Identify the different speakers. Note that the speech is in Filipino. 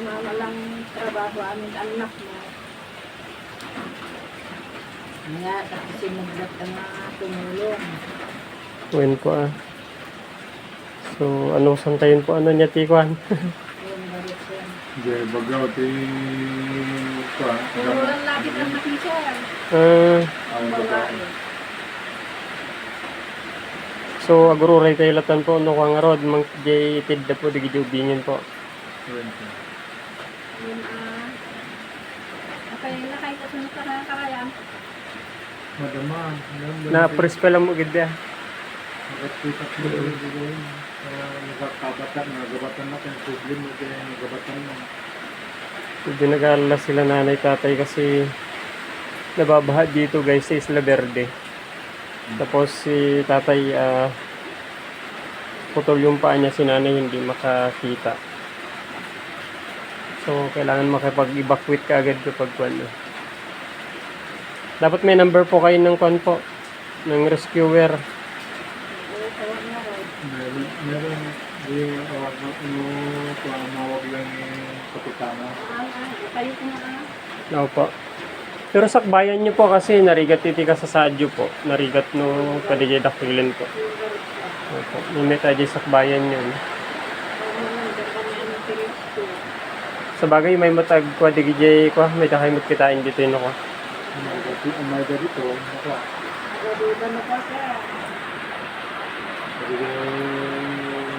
Speaker 1: na walang trabaho amin anak mo. Nga, tapos sinaglat ang mga tumulong.
Speaker 2: Uwin ko So, anong santayin po ano niya, Tikuan?
Speaker 1: Yun, balik siya.
Speaker 3: Hindi, bagaw,
Speaker 1: Puro lang lagi ang nakita. Ang babae.
Speaker 2: So, agururay tayo latan po, no kang arod, mang jay itid na po, di gijubingin po.
Speaker 1: Yun, nakaya kahit at nung karayan.
Speaker 3: Madama.
Speaker 2: Na-press pa lang mo, gid
Speaker 3: Nagkita ko yung gagawin. Nagkabatan, nagabatan na kung problem mo kaya nagabatan mo.
Speaker 2: Hindi nag-aalala sila nanay tatay kasi nababaha dito guys sa Isla Verde. Tapos si tatay putol yung paa niya, si nanay hindi makakita. So kailangan makipag-evacuate ka agad kapag ano. Dapat may number po kayo ng kwan po, ng rescuer.
Speaker 3: Meron yung mawag lang yung kapitana.
Speaker 1: Kayo ko na.
Speaker 2: Opo. Pero sakbayan niyo po kasi narigat titika sa sadyo po. Narigat no kadigay dakilin po. Opo. May tayo sakbayan yun. Sa bagay may matag kwa digay kwa may takay magkitain dito yun ako.
Speaker 3: Umayda dito, naka.
Speaker 1: Nagaduda na pa siya.
Speaker 3: Hindi